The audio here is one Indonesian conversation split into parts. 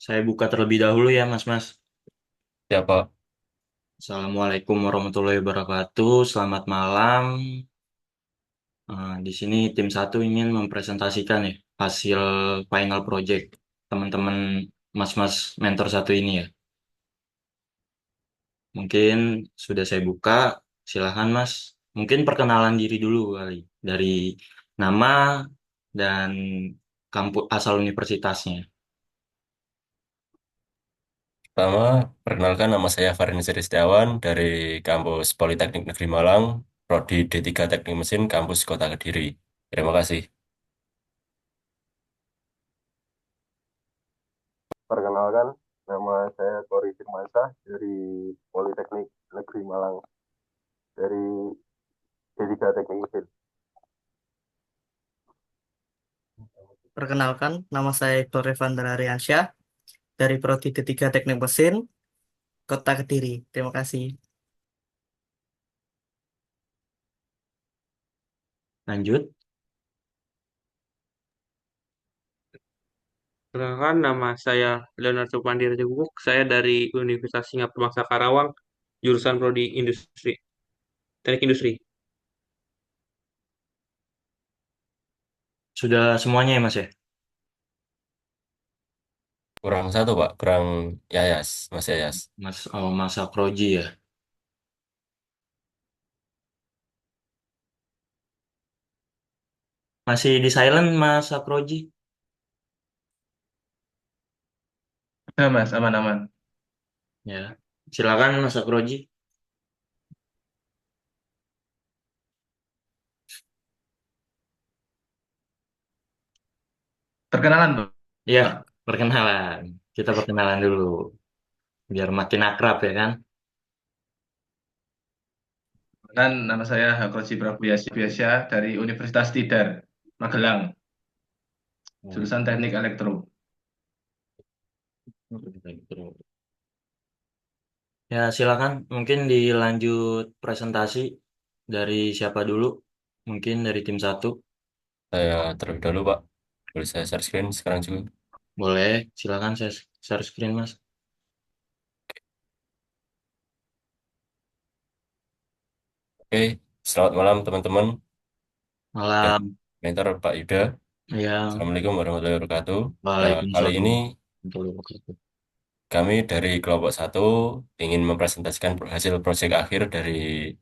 Saya buka terlebih dahulu ya, Mas-Mas. Ya, Pak. Assalamualaikum warahmatullahi wabarakatuh. Selamat malam. Di sini tim satu ingin mempresentasikan ya hasil final project teman-teman Mas-Mas mentor satu ini ya. Mungkin sudah saya buka. Silahkan Mas. Mungkin perkenalan diri dulu kali dari nama dan kampus asal universitasnya. Pertama, perkenalkan nama saya Farin Setiawan dari kampus Politeknik Negeri Malang, Prodi D3 Teknik Mesin, kampus Kota Kediri. Terima kasih. Perkenalkan, nama saya Tori Firmansyah dari Politeknik Negeri Malang, dari D3 Teknik Mesin. Perkenalkan, nama saya Iqbal Revandra Aryansyah dari Prodi D3 Teknik Mesin, Kota Kediri. Terima kasih. Lanjut. Perkenalkan, nama saya Leonardo Pandira Jeguk. Saya dari Universitas Singapura Bangsa Karawang, jurusan Prodi Industri, Teknik Industri. Sudah semuanya ya Mas ya? Kurang satu, Pak. Kurang Yayas, Mas Yayas. Mas Akroji ya. Masih di silent Mas Akroji? Ya, Mas, aman-aman. Ya. Silakan Mas Akroji. Perkenalan, Ya, Pak. perkenalan. Kita perkenalan dulu biar makin akrab ya kan. Dan nama saya Hakroji Prabiasya dari Universitas Tidar, Magelang, Hmm. jurusan Teknik Elektro. Ya, silakan. Mungkin dilanjut presentasi dari siapa dulu? Mungkin dari tim satu. Saya terlebih dahulu, Pak. Boleh saya share screen sekarang juga. Boleh, silakan saya share screen Mas. Oke, selamat malam teman-teman dan Malam. mentor Pak Yuda. Ya, Assalamualaikum warahmatullahi wabarakatuh. Kali Waalaikumsalam ini warahmatullahi wabarakatuh. kami dari kelompok satu ingin mempresentasikan hasil proyek akhir dari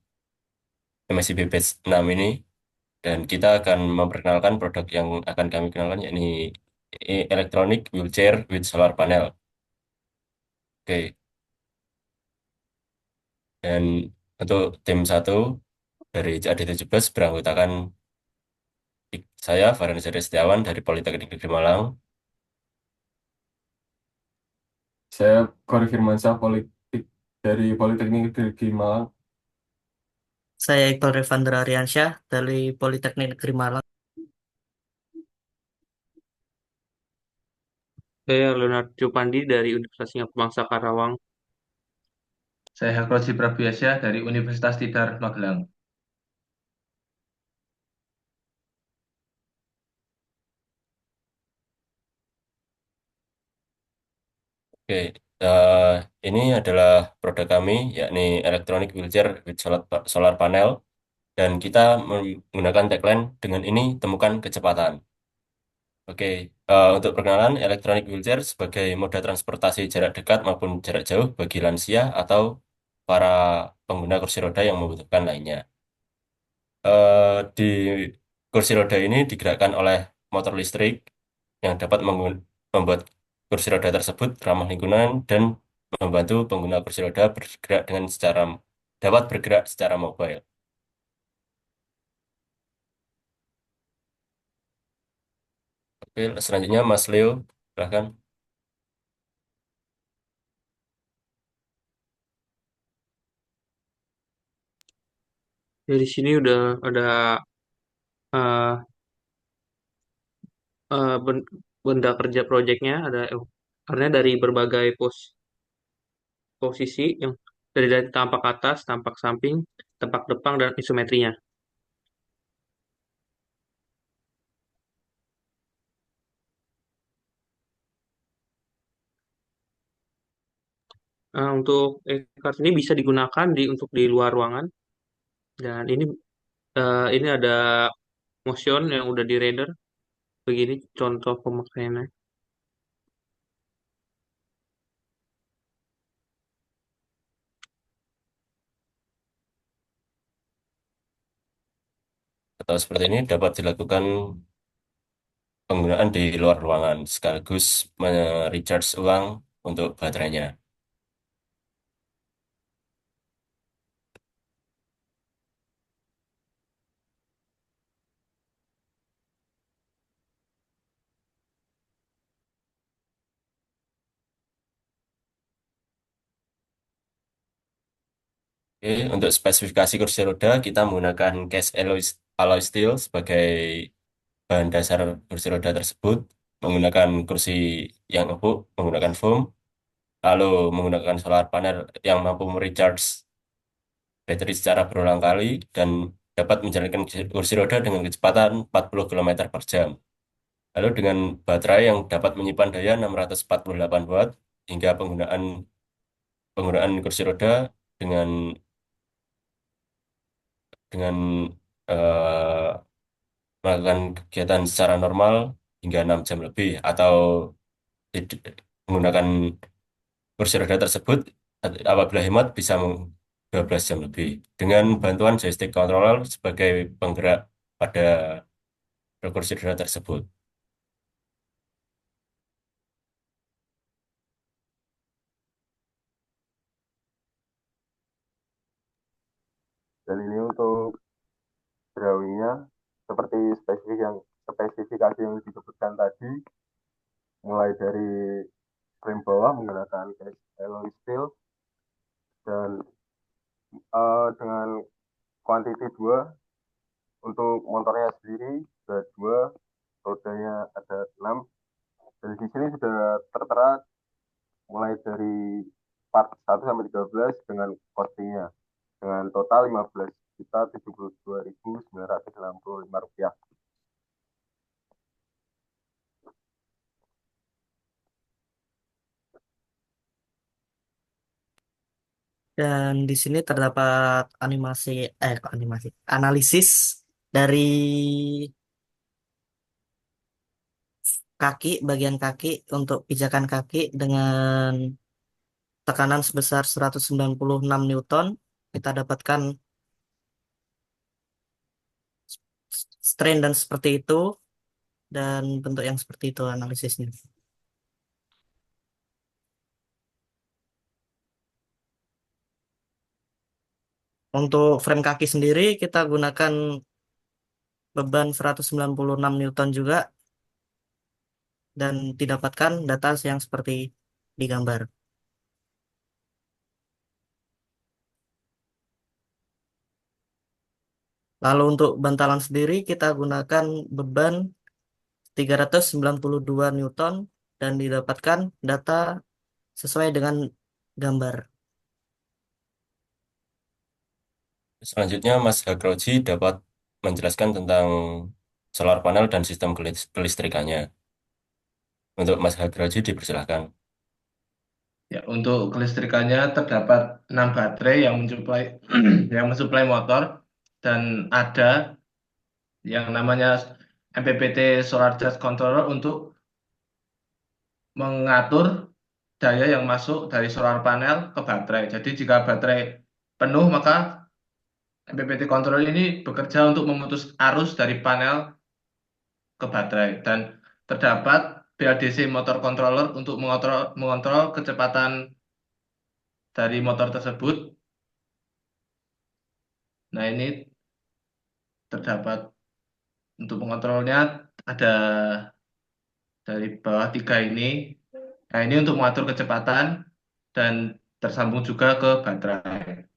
MSIB Batch 6 ini. Dan kita akan memperkenalkan produk yang akan kami kenalkan, yakni electronic wheelchair with solar panel. Oke, dan untuk tim satu dari CAD 17 beranggotakan saya, Farhan Setiawan dari Politeknik Negeri Malang. Saya Kori Firmansyah dari Politeknik Negeri Malang. Saya Iqbal Revandra Aryansyah dari Politeknik Negeri Malang. Saya Leonardo Pandi dari Universitas Singapura Bangsa Karawang. Saya Hakroji Prabiasya dari Universitas Tidar, Magelang. Oke, eh, ini adalah produk kami, yakni electronic wheelchair with solar panel. Dan kita menggunakan tagline dengan ini temukan kecepatan. Oke, untuk perkenalan, electronic wheelchair sebagai moda transportasi jarak dekat maupun jarak jauh bagi lansia atau para pengguna kursi roda yang membutuhkan lainnya. Di kursi roda ini digerakkan oleh motor listrik yang dapat membuat kursi roda tersebut ramah lingkungan dan membantu pengguna kursi roda dapat bergerak secara mobile. Oke, selanjutnya Mas Leo, silahkan. Dari sini udah ada eh, benda kerja proyeknya, ada karena dari berbagai posisi yang dari tampak atas, tampak samping, tampak depan, dan isometrinya. Untuk e-card ini bisa digunakan untuk di luar ruangan dan ini ada motion yang udah di render begini contoh pemakaiannya. Atau seperti ini dapat dilakukan penggunaan di luar ruangan sekaligus recharge ulang untuk baterainya. Oke, untuk spesifikasi kursi roda kita menggunakan cast alloy steel sebagai bahan dasar kursi roda tersebut, menggunakan kursi yang empuk, menggunakan foam, lalu menggunakan solar panel yang mampu merecharge baterai secara berulang kali dan dapat menjalankan kursi roda dengan kecepatan 40 km per jam. Lalu dengan baterai yang dapat menyimpan daya 648 watt hingga penggunaan penggunaan kursi roda dengan dengan eh, melakukan kegiatan secara normal hingga 6 jam lebih atau menggunakan kursi roda tersebut apabila hemat bisa 12 jam lebih dengan bantuan joystick controller sebagai penggerak pada kursi roda tersebut. Dan ini untuk drawingnya seperti spesifikasi yang disebutkan tadi, mulai dari frame bawah menggunakan cast alloy steel dan dengan kuantiti 2 untuk motornya sendiri ada 2, rodanya ada 6, dan di sini sudah tertera mulai dari part 1 sampai 13 dengan costingnya dengan total 15.072.965 rupiah. Dan di sini terdapat analisis dari bagian kaki untuk pijakan kaki dengan tekanan sebesar 196 Newton. Kita dapatkan strain dan seperti itu dan bentuk yang seperti itu analisisnya. Untuk frame kaki sendiri kita gunakan beban 196 Newton juga dan didapatkan data yang seperti di gambar. Lalu untuk bantalan sendiri kita gunakan beban 392 Newton dan didapatkan data sesuai dengan gambar. Selanjutnya, Mas Hagroji dapat menjelaskan tentang solar panel dan sistem kelistrikannya. Untuk Mas Hagroji dipersilahkan. Ya, untuk kelistrikannya terdapat 6 baterai yang mensuplai yang mensuplai motor dan ada yang namanya MPPT Solar Charge Controller untuk mengatur daya yang masuk dari solar panel ke baterai. Jadi jika baterai penuh maka MPPT controller ini bekerja untuk memutus arus dari panel ke baterai dan terdapat BLDC motor controller untuk mengontrol kecepatan dari motor tersebut. Nah, ini terdapat untuk mengontrolnya ada dari bawah 3 ini. Nah, ini untuk mengatur kecepatan dan tersambung juga ke baterai.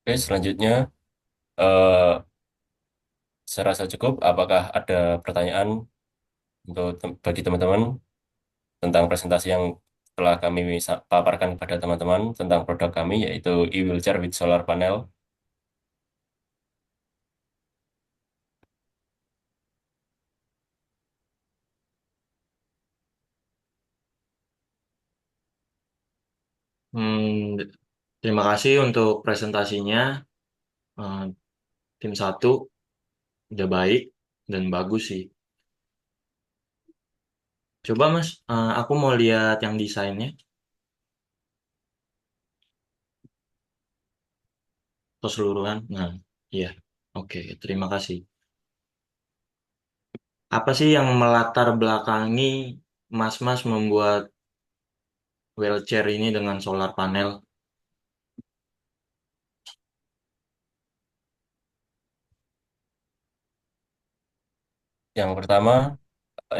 Oke, selanjutnya eh, saya rasa cukup. Apakah ada pertanyaan untuk bagi teman-teman tentang presentasi yang telah kami paparkan kepada teman-teman tentang produk kami yaitu e-wheelchair with solar panel. Hmm, terima kasih untuk presentasinya. Eh, Tim satu udah baik dan bagus sih. Coba Mas, aku mau lihat yang desainnya keseluruhan. Nah, iya. Oke, terima kasih. Apa sih yang melatar belakangi Mas-mas membuat wheelchair ini dengan solar panel? Yang pertama,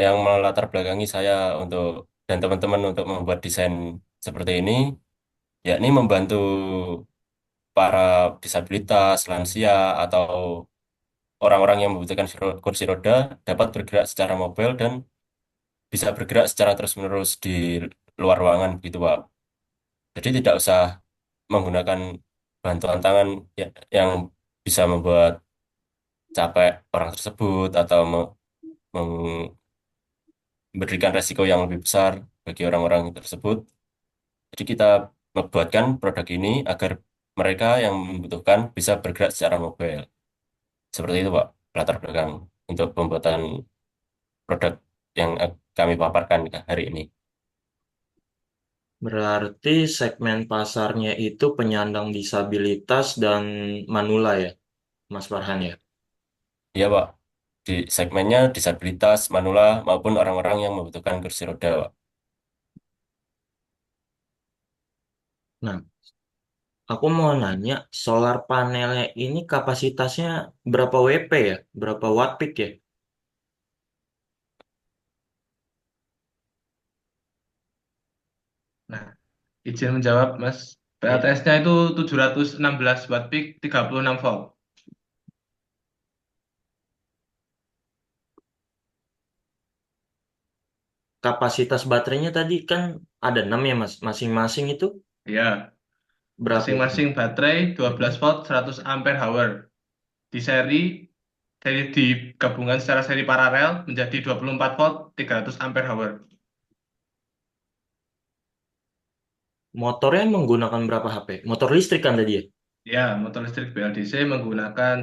yang melatar belakangi saya untuk dan teman-teman untuk membuat desain seperti ini, yakni membantu para disabilitas, lansia, atau orang-orang yang membutuhkan kursi roda dapat bergerak secara mobile dan bisa bergerak secara terus-menerus di luar ruangan gitu, Pak. Jadi tidak usah menggunakan bantuan tangan yang bisa membuat capek orang tersebut atau memberikan resiko yang lebih besar bagi orang-orang tersebut. Jadi kita membuatkan produk ini agar mereka yang membutuhkan bisa bergerak secara mobile. Seperti itu, Pak, latar belakang untuk pembuatan produk yang kami paparkan hari ini. Berarti segmen pasarnya itu penyandang disabilitas dan manula ya, Mas Farhan ya? Iya, Pak. Di segmennya disabilitas, manula, maupun orang-orang yang membutuhkan kursi roda, Pak. Nah, aku mau nanya, solar panelnya ini kapasitasnya berapa WP ya? Berapa watt peak ya? Nah, izin menjawab, Mas. Ya. PLTS-nya itu 716 watt peak 36 volt. Kapasitas baterainya tadi kan ada 6 ya Mas. Masing-masing itu Ya, berapa itu? masing-masing baterai 12 Mhm. volt 100 ampere hour. Di seri, dari digabungkan secara seri paralel menjadi 24 volt 300 ampere hour. Motornya menggunakan berapa HP? Motor listrik kan tadi ya? Ya, motor listrik BLDC menggunakan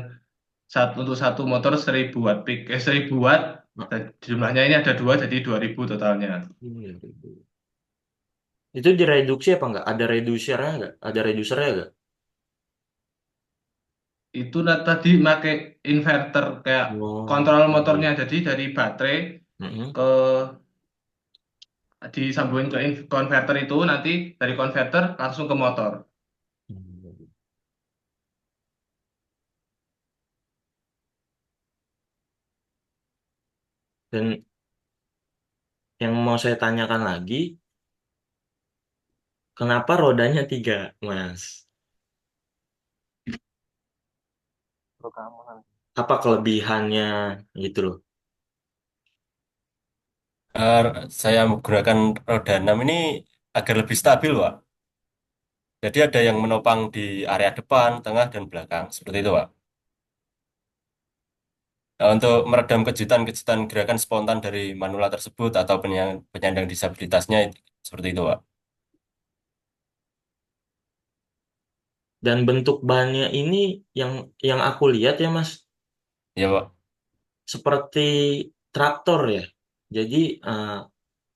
untuk satu motor 1000 watt peak, 1000 watt. Nah, Dan jumlahnya ini ada dua, jadi 2000 totalnya. iya, iya. Itu direduksi apa enggak? Ada reducernya enggak? Ada reducernya enggak? Itu tadi pakai inverter kayak Oh, kontrol iya. motornya. Jadi dari baterai Mhm. ke disambungin ke konverter itu nanti dari konverter langsung ke motor. Dan yang mau saya tanyakan lagi, kenapa rodanya tiga, Mas? Pro kamu nanti. Apa kelebihannya gitu loh? Eh, saya menggunakan roda 6 ini agar lebih stabil, Pak. Jadi ada yang menopang di area depan, tengah, dan belakang. Seperti itu, Pak. Nah, untuk meredam kejutan-kejutan gerakan spontan dari manula tersebut atau penyandang disabilitasnya, seperti itu, Pak. Dan bentuk bannya ini yang yang aku lihat ya Mas, Ya, Pak. seperti traktor ya. Jadi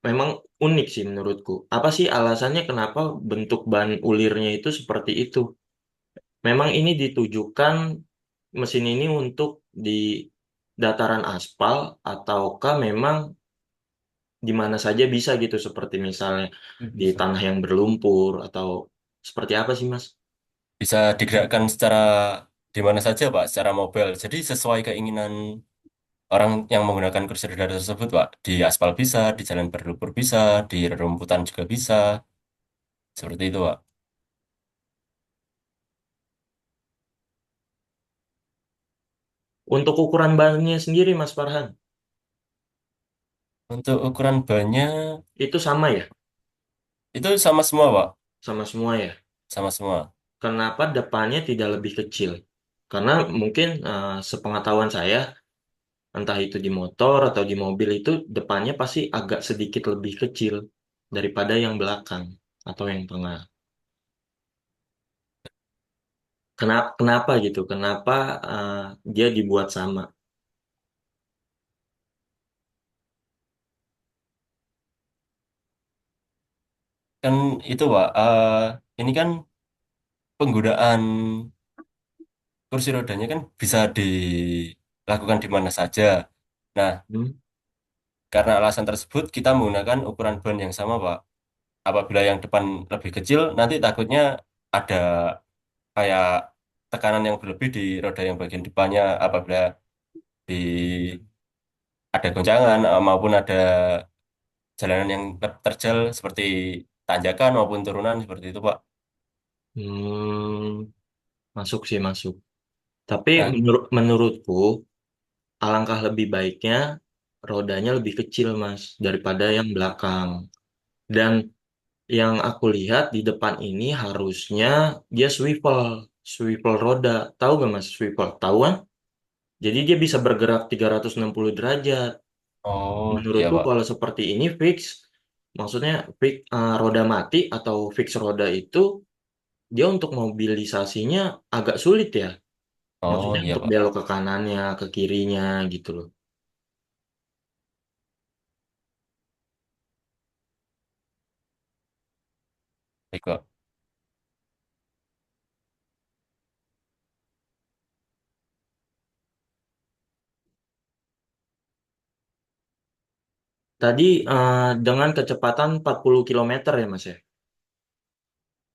memang unik sih menurutku. Apa sih alasannya kenapa bentuk ban ulirnya itu seperti itu? Memang ini ditujukan mesin ini untuk di dataran aspal ataukah memang di mana saja bisa gitu seperti misalnya di Bisa. tanah yang berlumpur atau seperti apa sih Mas? Bisa digerakkan secara di mana saja, Pak, secara mobile. Jadi sesuai keinginan orang yang menggunakan kursi roda tersebut, Pak. Di aspal bisa, di jalan berlumpur bisa, di rerumputan juga bisa. Seperti itu, Pak. Untuk ukuran bannya sendiri Mas Farhan, Untuk ukuran bannya Itu sama ya? itu sama semua, Pak. Sama semua ya? Sama semua. Kenapa depannya tidak lebih kecil? Karena mungkin sepengetahuan saya, entah itu di motor atau di mobil itu depannya pasti agak sedikit lebih kecil daripada yang belakang atau yang tengah. Kenapa gitu? Kenapa eh, dia dibuat sama? Kan itu, Pak. Ini kan penggunaan kursi rodanya kan bisa dilakukan di mana saja. Nah, Hmm? karena alasan tersebut kita menggunakan ukuran ban yang sama, Pak. Apabila yang depan lebih kecil, nanti takutnya ada kayak tekanan yang berlebih di roda yang bagian depannya apabila di ada goncangan maupun ada jalanan yang terjal seperti tanjakan maupun turunan seperti itu, Pak. Hmm, masuk sih masuk. Tapi Nah, menurutku alangkah lebih baiknya rodanya lebih kecil Mas daripada yang belakang. Dan yang aku lihat di depan ini harusnya dia swivel roda. Tahu gak Mas swivel? Tahu kan? Jadi dia bisa bergerak 360 derajat. oh iya, Menurutku Pak. kalau seperti ini fix, maksudnya roda mati atau fix roda itu dia untuk mobilisasinya agak sulit ya. Oh Maksudnya iya, untuk Pak. belok ke kanannya, ke kirinya gitu loh. Baik, Pak. Tadi dengan kecepatan 40 kilometer ya Mas ya.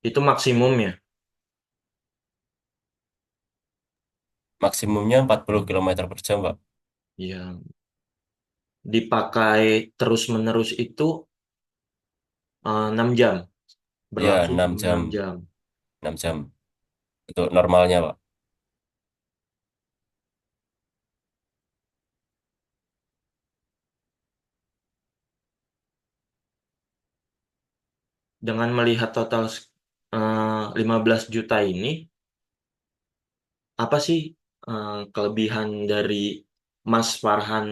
Itu maksimumnya. Maksimumnya 40 kilometer per jam, Pak. Ya, dipakai terus-menerus itu 6 jam. Iya, Berlangsung 6 selama jam. 6 jam. 6 jam. Untuk normalnya, Pak. Dengan melihat total 15 juta ini, apa sih kelebihan dari Mas Farhan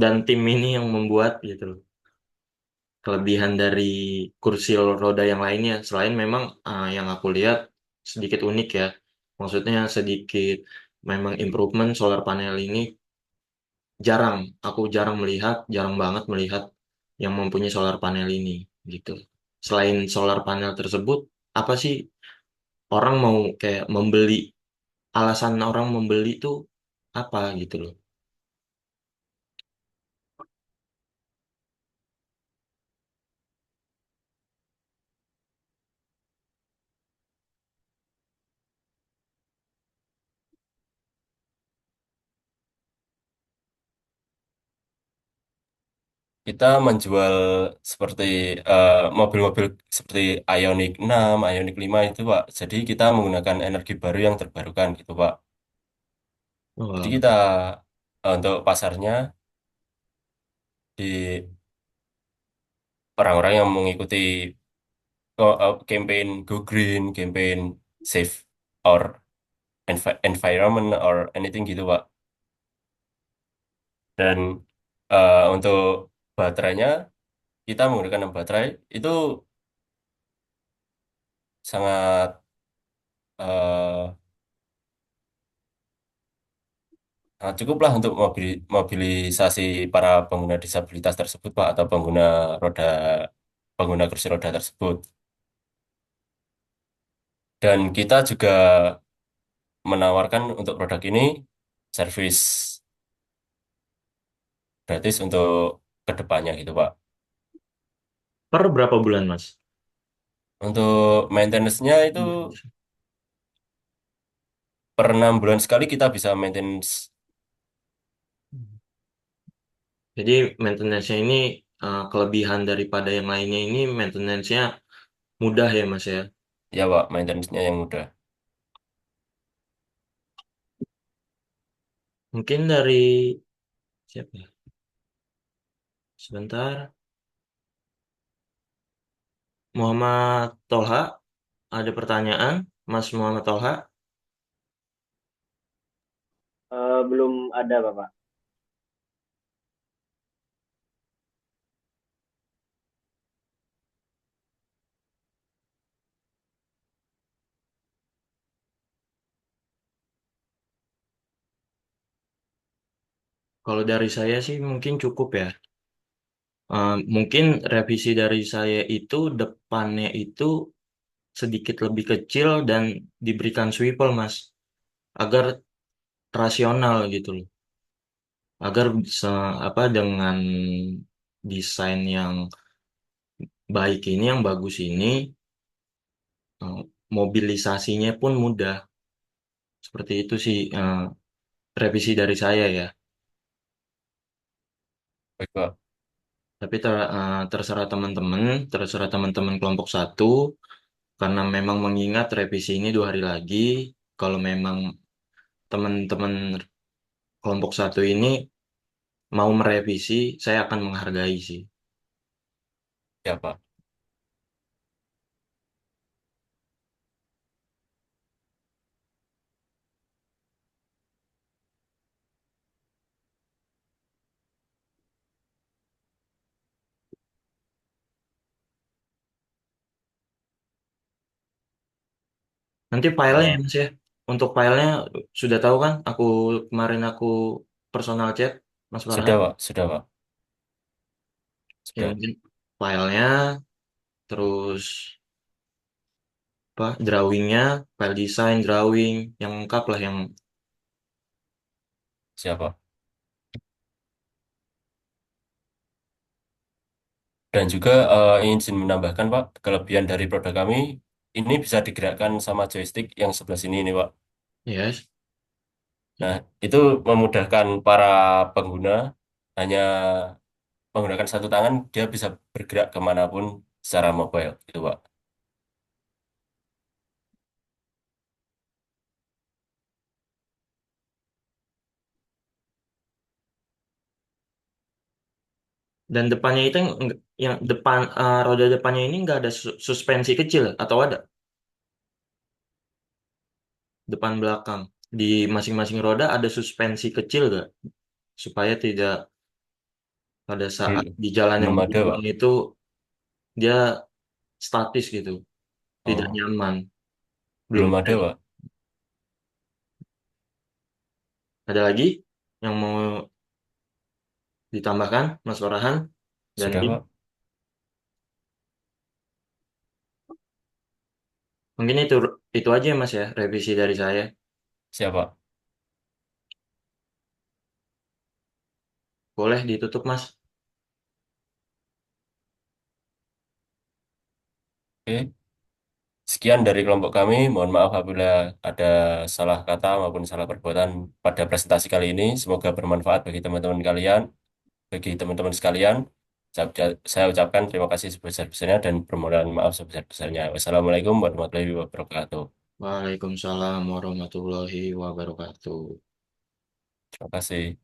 dan tim ini yang membuat gitu loh? Kelebihan dari kursi roda yang lainnya, selain memang yang aku lihat sedikit unik ya. Maksudnya sedikit memang improvement solar panel ini jarang, aku jarang banget melihat yang mempunyai solar panel ini gitu. Selain solar panel tersebut, apa sih orang mau kayak membeli, alasan orang membeli tuh apa gitu loh. Kita menjual seperti mobil-mobil seperti Ioniq 6, Ioniq 5 itu, Pak. Jadi kita menggunakan energi baru yang terbarukan gitu, Pak. Jadi Wah, kita untuk pasarnya di orang-orang yang mengikuti campaign Go Green, campaign Save or Environment or anything gitu, Pak. Dan untuk baterainya kita menggunakan baterai itu sangat eh, cukup lah untuk mobilisasi para pengguna disabilitas tersebut, Pak, atau pengguna kursi roda tersebut. Dan kita juga menawarkan untuk produk ini servis gratis untuk kedepannya gitu, Pak. per berapa bulan Mas? Untuk maintenance-nya itu per 6 bulan sekali kita bisa maintenance. Jadi maintenance-nya ini kelebihan daripada yang lainnya ini maintenance-nya mudah ya Mas ya. Ya, Pak, maintenance-nya yang mudah. Mungkin dari siapa ya? Sebentar. Muhammad Tolha, ada pertanyaan? Mas Muhammad Tolha. Belum ada, Bapak. Kalau dari saya sih mungkin cukup ya. Mungkin revisi dari saya itu depannya itu sedikit lebih kecil dan diberikan swivel, Mas, agar rasional gitu loh. Agar bisa apa dengan desain yang baik ini, yang bagus ini, eh, mobilisasinya pun mudah. Seperti itu sih revisi dari saya ya. Baik, Pak. Tapi terserah teman-teman kelompok satu, karena memang mengingat revisi ini 2 hari lagi. Kalau memang teman-teman kelompok satu ini mau merevisi, saya akan menghargai sih. Ya, Pak. Nanti filenya Eh, Mas ya. Untuk filenya sudah tahu kan? Kemarin aku personal chat Mas sudah, Farhan. Pak. Sudah, Pak. Ya Sudah. mungkin filenya, terus apa? Drawingnya, file design, drawing, yang lengkap lah yang Siapa? Dan juga izin menambahkan, Pak, kelebihan dari produk kami ini bisa digerakkan sama joystick yang sebelah sini ini, Pak. yes. Nah, itu memudahkan para pengguna hanya menggunakan satu tangan, dia bisa bergerak kemanapun secara mobile, gitu, Pak. Dan depannya itu yang depan roda depannya ini nggak ada suspensi kecil atau ada depan belakang di masing-masing roda ada suspensi kecil nggak supaya tidak pada saat Belum, di jalan yang belum ada, Pak. berlubang itu dia statis gitu, tidak Oh, nyaman. Belum belum ada ada, ya? Pak. Ada lagi yang mau ditambahkan Mas Farhan dan Sudah, tim? Pak. Mungkin itu aja ya, Mas ya revisi dari saya. Siapa? Boleh ditutup Mas. Oke. Sekian dari kelompok kami. Mohon maaf apabila ada salah kata maupun salah perbuatan pada presentasi kali ini. Semoga bermanfaat bagi teman-teman kalian, bagi teman-teman sekalian. Saya ucapkan terima kasih sebesar-besarnya dan permohonan maaf sebesar-besarnya. Wassalamualaikum warahmatullahi wabarakatuh. Waalaikumsalam warahmatullahi wabarakatuh. Terima kasih.